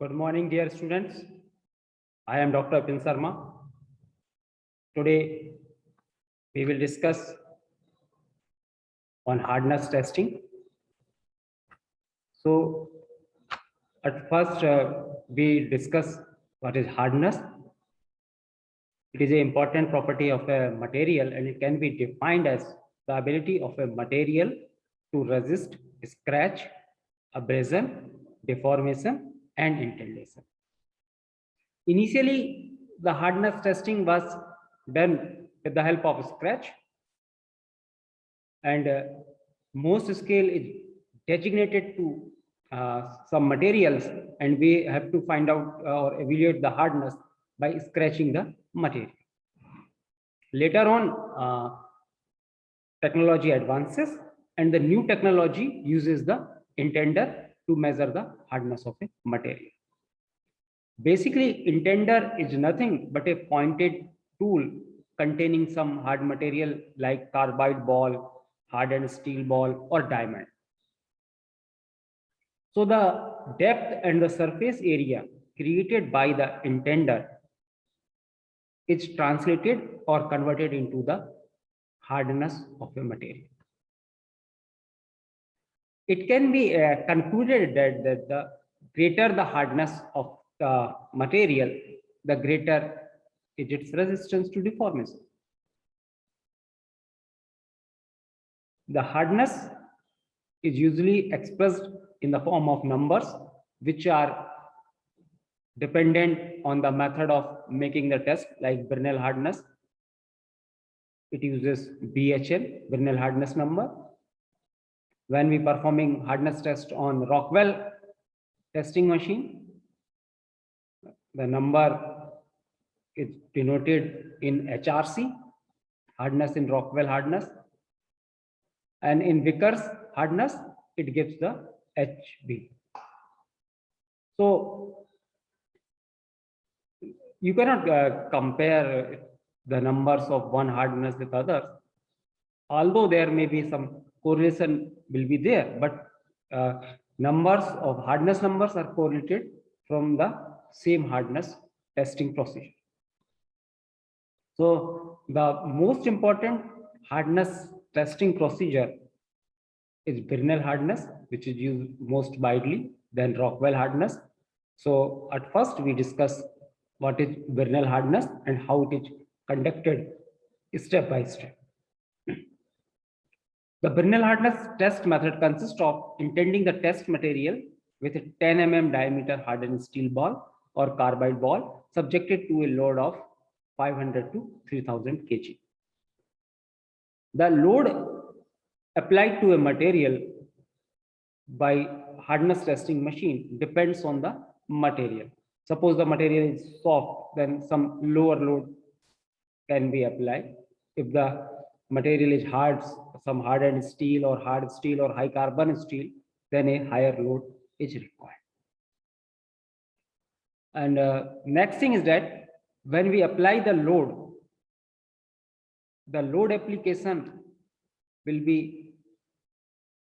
Good morning, dear students. I am Dr. Pin Sarma. Today, we will discuss on hardness testing. So, at first, we discuss what is hardness. It is an important property of a material, and it can be defined as the ability of a material to resist scratch, abrasion, deformation, and indentation. Initially, the hardness testing was done with the help of scratch, and most scale is designated to some materials, and we have to find out or evaluate the hardness by scratching the material. Later on, technology advances, and the new technology uses the intender to measure the hardness of a material. Basically, intender is nothing but a pointed tool containing some hard material like carbide ball, hardened steel ball, or diamond. So the depth and the surface area created by the intender is translated or converted into the hardness of a material. It can be concluded that the greater the hardness of the material, the greater is its resistance to deformation. The hardness is usually expressed in the form of numbers, which are dependent on the method of making the test, like Brinell hardness. It uses BHN, Brinell hardness number. When we performing hardness test on Rockwell testing machine, the number is denoted in HRC, hardness in Rockwell hardness. And in Vickers hardness, it gives the HB. So you cannot compare the numbers of one hardness with others, although there may be some correlation will be there, but numbers of hardness numbers are correlated from the same hardness testing procedure. So the most important hardness testing procedure is Brinell hardness, which is used most widely, then Rockwell hardness. So at first we discuss what is Brinell hardness and how it is conducted step by step. The Brinell hardness test method consists of intending the test material with a 10 mm diameter hardened steel ball or carbide ball subjected to a load of 500 to 3000 kg. The load applied to a material by hardness testing machine depends on the material. Suppose the material is soft, then some lower load can be applied. If the material is hard, some hardened steel or hard steel or high carbon steel, then a higher load is required. And next thing is that when we apply the load application will be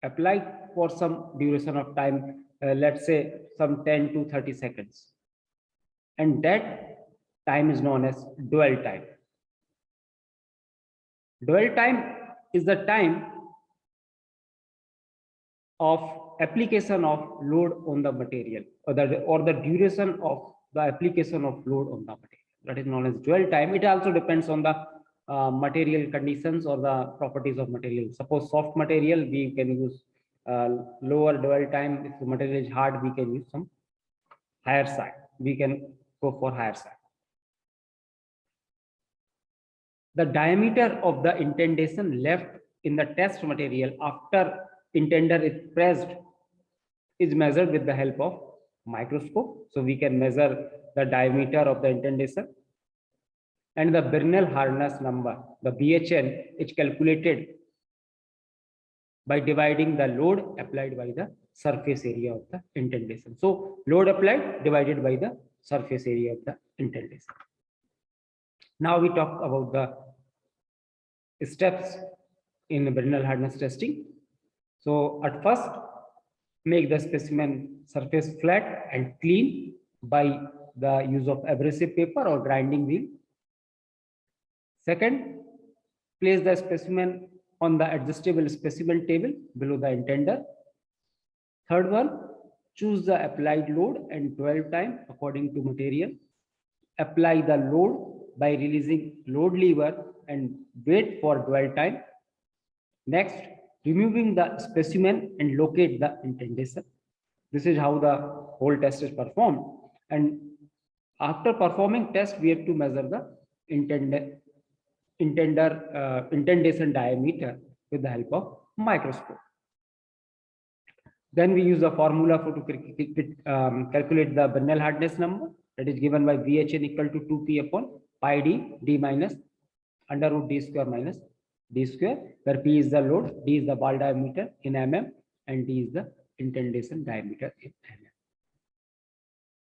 applied for some duration of time, let's say some 10 to 30 seconds. And that time is known as dwell time. Dwell time is the time of application of load on the material, or the duration of the application of load on the material. That is known as dwell time. It also depends on the material conditions or the properties of material. Suppose soft material, we can use lower dwell time. If the material is hard, we can use some higher side. We can go for higher side. The diameter of the indentation left in the test material after intender is pressed is measured with the help of microscope. So we can measure the diameter of the indentation. And the Brinell hardness number, the BHN, is calculated by dividing the load applied by the surface area of the indentation. So load applied divided by the surface area of the indentation. Now we talk about the steps in Brinell hardness testing. So at first, make the specimen surface flat and clean by the use of abrasive paper or grinding wheel. Second, place the specimen on the adjustable specimen table below the intender. Third one, choose the applied load and dwell time according to material. Apply the load by releasing load lever and wait for dwell time. Next, removing the specimen and locate the indentation. This is how the whole test is performed. And after performing test, we have to measure the indentation diameter with the help of microscope. Then we use the formula to calculate the Brinell hardness number, that is given by VHN equal to 2p upon pi d, d minus under root d square minus d square, where p is the load, d is the ball diameter in mm, and d is the indentation diameter in mm.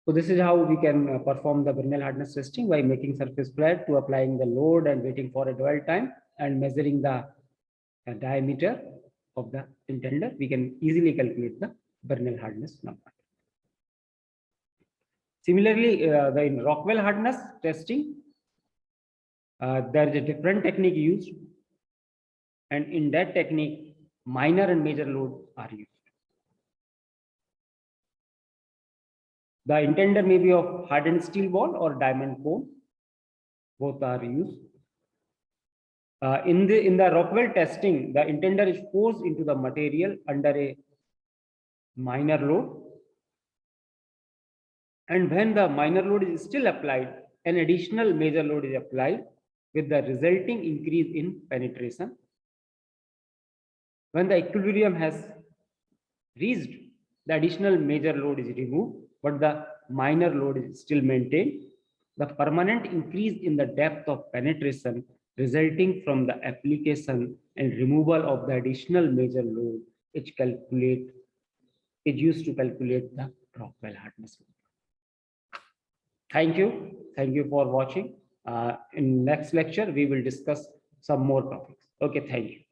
So this is how we can perform the Brinell hardness testing, by making surface flat to applying the load and waiting for a dwell time and measuring the diameter of the intender. We can easily calculate the Brinell hardness number. Similarly, in Rockwell hardness testing, there is a different technique used, and in that technique, minor and major loads are used. The intender may be of hardened steel ball or diamond cone. Both are used. In the Rockwell testing, the intender is forced into the material under a minor load. And when the minor load is still applied, an additional major load is applied with the resulting increase in penetration. When the equilibrium has reached, the additional major load is removed, but the minor load is still maintained. The permanent increase in the depth of penetration resulting from the application and removal of the additional major load is used to calculate the Rockwell hardness. Thank you. Thank you for watching. In next lecture, we will discuss some more topics. Okay, thank you.